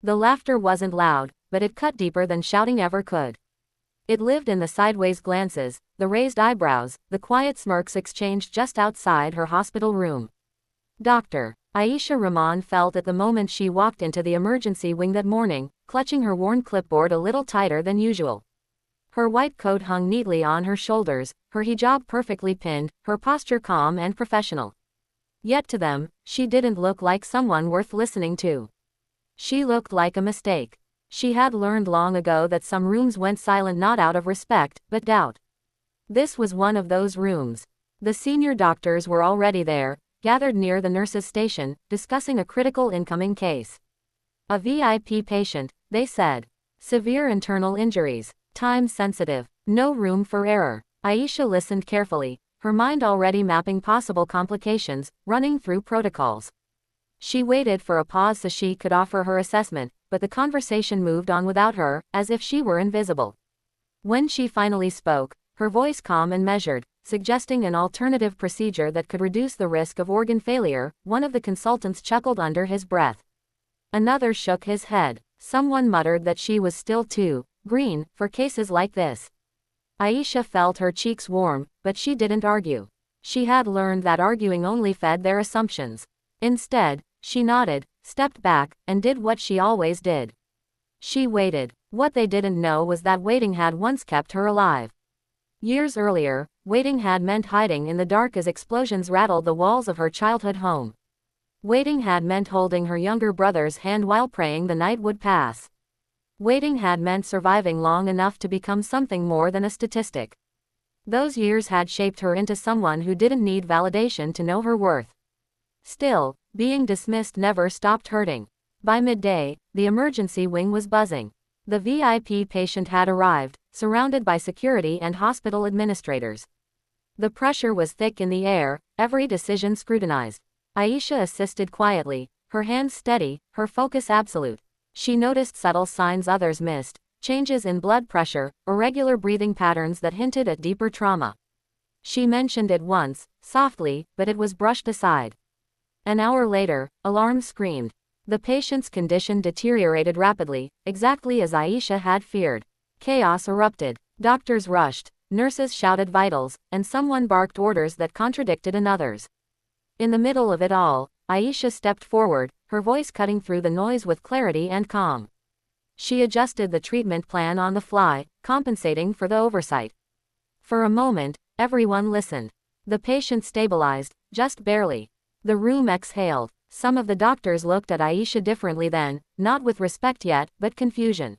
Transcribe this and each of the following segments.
The laughter wasn't loud, but it cut deeper than shouting ever could. It lived in the sideways glances, the raised eyebrows, the quiet smirks exchanged just outside her hospital room. Dr. Aisha Rahman felt at the moment she walked into the emergency wing that morning, clutching her worn clipboard a little tighter than usual. Her white coat hung neatly on her shoulders, her hijab perfectly pinned, her posture calm and professional. Yet to them, she didn't look like someone worth listening to. She looked like a mistake. She had learned long ago that some rooms went silent not out of respect, but doubt. This was one of those rooms. The senior doctors were already there, gathered near the nurses' station, discussing a critical incoming case. A VIP patient, they said. Severe internal injuries. Time sensitive. No room for error. Aisha listened carefully, her mind already mapping possible complications, running through protocols. She waited for a pause so she could offer her assessment, but the conversation moved on without her, as if she were invisible. When she finally spoke, her voice calm and measured, suggesting an alternative procedure that could reduce the risk of organ failure, one of the consultants chuckled under his breath. Another shook his head. Someone muttered that she was still too green for cases like this. Aisha felt her cheeks warm, but she didn't argue. She had learned that arguing only fed their assumptions. Instead, she nodded, stepped back, and did what she always did. She waited. What they didn't know was that waiting had once kept her alive. Years earlier, waiting had meant hiding in the dark as explosions rattled the walls of her childhood home. Waiting had meant holding her younger brother's hand while praying the night would pass. Waiting had meant surviving long enough to become something more than a statistic. Those years had shaped her into someone who didn't need validation to know her worth. Still, being dismissed never stopped hurting. By midday, the emergency wing was buzzing. The VIP patient had arrived, surrounded by security and hospital administrators. The pressure was thick in the air, every decision scrutinized. Aisha assisted quietly, her hands steady, her focus absolute. She noticed subtle signs others missed, changes in blood pressure, irregular breathing patterns that hinted at deeper trauma. She mentioned it once, softly, but it was brushed aside. An hour later, alarms screamed. The patient's condition deteriorated rapidly, exactly as Aisha had feared. Chaos erupted. Doctors rushed, nurses shouted vitals, and someone barked orders that contradicted another's. In the middle of it all, Aisha stepped forward, her voice cutting through the noise with clarity and calm. She adjusted the treatment plan on the fly, compensating for the oversight. For a moment, everyone listened. The patient stabilized, just barely. The room exhaled. Some of the doctors looked at Aisha differently then, not with respect yet, but confusion.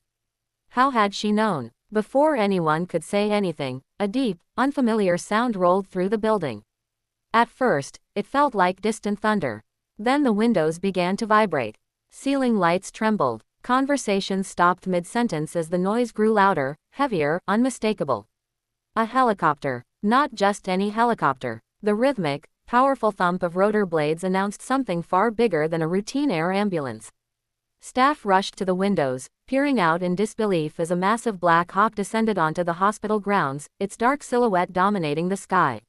How had she known? Before anyone could say anything, a deep, unfamiliar sound rolled through the building. At first, it felt like distant thunder. Then the windows began to vibrate. Ceiling lights trembled. Conversations stopped mid-sentence as the noise grew louder, heavier, unmistakable. A helicopter. Not just any helicopter. The rhythmic, powerful thump of rotor blades announced something far bigger than a routine air ambulance. Staff rushed to the windows, peering out in disbelief as a massive Black Hawk descended onto the hospital grounds, its dark silhouette dominating the sky.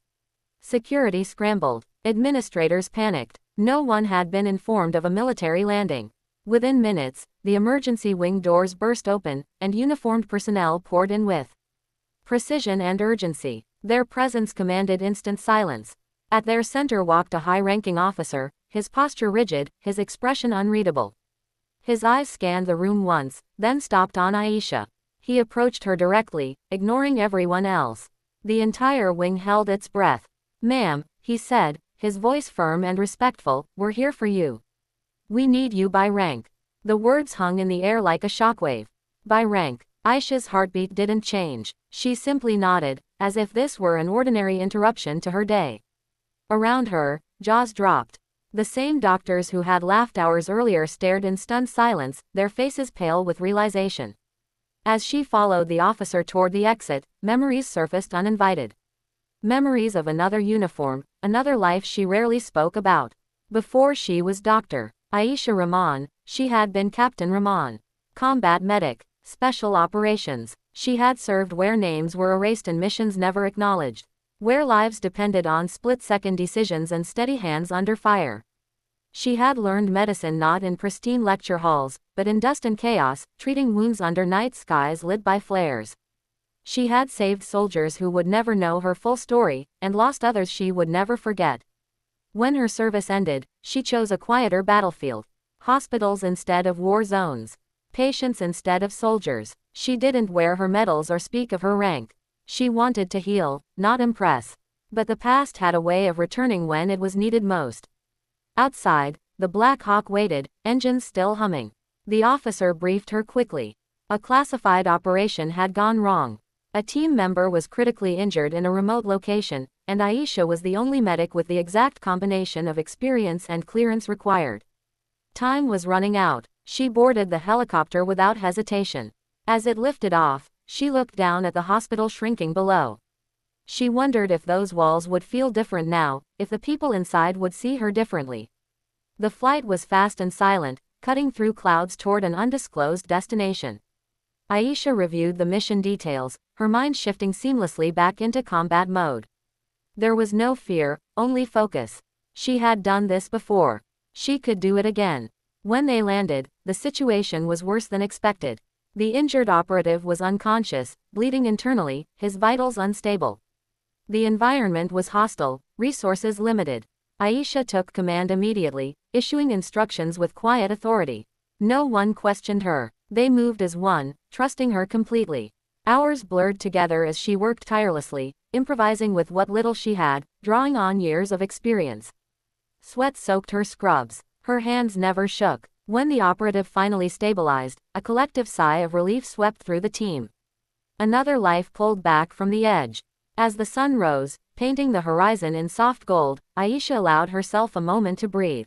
Security scrambled. Administrators panicked. No one had been informed of a military landing. Within minutes, the emergency wing doors burst open, and uniformed personnel poured in with precision and urgency. Their presence commanded instant silence. At their center walked a high-ranking officer, his posture rigid, his expression unreadable. His eyes scanned the room once, then stopped on Aisha. He approached her directly, ignoring everyone else. The entire wing held its breath. "Ma'am," he said, his voice firm and respectful, "we're here for you. We need you by rank." The words hung in the air like a shockwave. By rank. Aisha's heartbeat didn't change. She simply nodded, as if this were an ordinary interruption to her day. Around her, jaws dropped. The same doctors who had laughed hours earlier stared in stunned silence, their faces pale with realization. As she followed the officer toward the exit, memories surfaced uninvited. Memories of another uniform, another life she rarely spoke about. Before she was Dr. Aisha Rahman, she had been Captain Rahman. Combat medic. Special operations. She had served where names were erased and missions never acknowledged. Where lives depended on split-second decisions and steady hands under fire. She had learned medicine not in pristine lecture halls, but in dust and chaos, treating wounds under night skies lit by flares. She had saved soldiers who would never know her full story, and lost others she would never forget. When her service ended, she chose a quieter battlefield. Hospitals instead of war zones. Patients instead of soldiers. She didn't wear her medals or speak of her rank. She wanted to heal, not impress. But the past had a way of returning when it was needed most. Outside, the Black Hawk waited, engines still humming. The officer briefed her quickly. A classified operation had gone wrong. A team member was critically injured in a remote location, and Aisha was the only medic with the exact combination of experience and clearance required. Time was running out. She boarded the helicopter without hesitation. As it lifted off, she looked down at the hospital shrinking below. She wondered if those walls would feel different now, if the people inside would see her differently. The flight was fast and silent, cutting through clouds toward an undisclosed destination. Aisha reviewed the mission details, her mind shifting seamlessly back into combat mode. There was no fear, only focus. She had done this before. She could do it again. When they landed, the situation was worse than expected. The injured operative was unconscious, bleeding internally, his vitals unstable. The environment was hostile, resources limited. Aisha took command immediately, issuing instructions with quiet authority. No one questioned her. They moved as one, trusting her completely. Hours blurred together as she worked tirelessly, improvising with what little she had, drawing on years of experience. Sweat soaked her scrubs. Her hands never shook. When the operative finally stabilized, a collective sigh of relief swept through the team. Another life pulled back from the edge. As the sun rose, painting the horizon in soft gold, Aisha allowed herself a moment to breathe.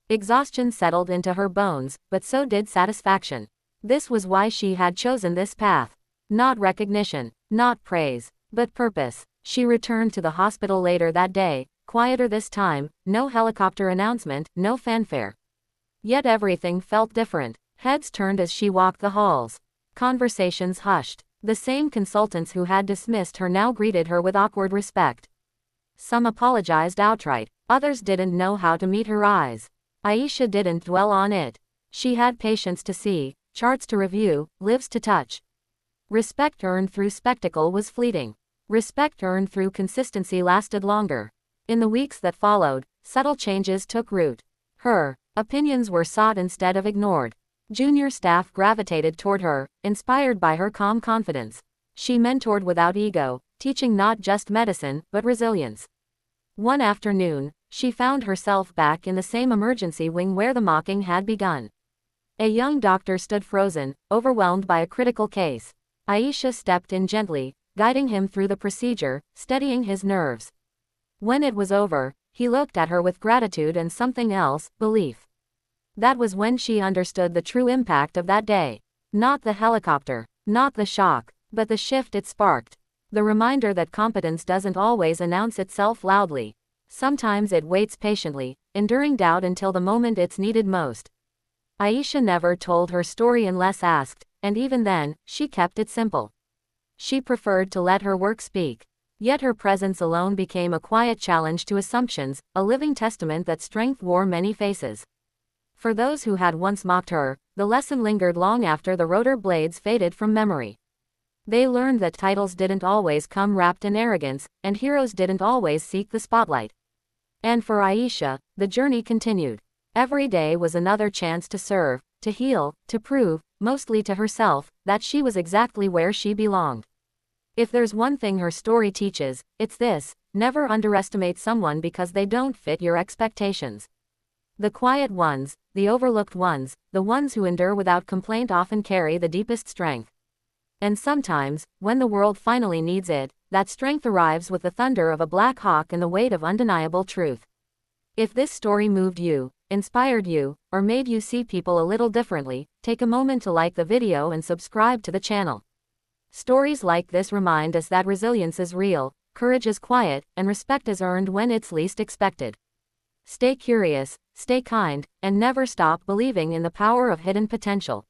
Exhaustion settled into her bones, but so did satisfaction. This was why she had chosen this path. Not recognition, not praise, but purpose. She returned to the hospital later that day, quieter this time, no helicopter announcement, no fanfare. Yet everything felt different. Heads turned as she walked the halls. Conversations hushed. The same consultants who had dismissed her now greeted her with awkward respect. Some apologized outright, others didn't know how to meet her eyes. Aisha didn't dwell on it. She had patients to see, charts to review, lives to touch. Respect earned through spectacle was fleeting. Respect earned through consistency lasted longer. In the weeks that followed, subtle changes took root. Her opinions were sought instead of ignored. Junior staff gravitated toward her, inspired by her calm confidence. She mentored without ego, teaching not just medicine, but resilience. One afternoon, she found herself back in the same emergency wing where the mocking had begun. A young doctor stood frozen, overwhelmed by a critical case. Aisha stepped in gently, guiding him through the procedure, steadying his nerves. When it was over, he looked at her with gratitude and something else, belief. That was when she understood the true impact of that day. Not the helicopter, not the shock, but the shift it sparked. The reminder that competence doesn't always announce itself loudly. Sometimes it waits patiently, enduring doubt until the moment it's needed most. Aisha never told her story unless asked, and even then, she kept it simple. She preferred to let her work speak. Yet her presence alone became a quiet challenge to assumptions, a living testament that strength wore many faces. For those who had once mocked her, the lesson lingered long after the rotor blades faded from memory. They learned that titles didn't always come wrapped in arrogance, and heroes didn't always seek the spotlight. And for Aisha, the journey continued. Every day was another chance to serve, to heal, to prove, mostly to herself, that she was exactly where she belonged. If there's one thing her story teaches, it's this: never underestimate someone because they don't fit your expectations. The quiet ones, the overlooked ones, the ones who endure without complaint often carry the deepest strength. And sometimes, when the world finally needs it, that strength arrives with the thunder of a Black Hawk and the weight of undeniable truth. If this story moved you, inspired you, or made you see people a little differently, take a moment to like the video and subscribe to the channel. Stories like this remind us that resilience is real, courage is quiet, and respect is earned when it's least expected. Stay curious, stay kind, and never stop believing in the power of hidden potential.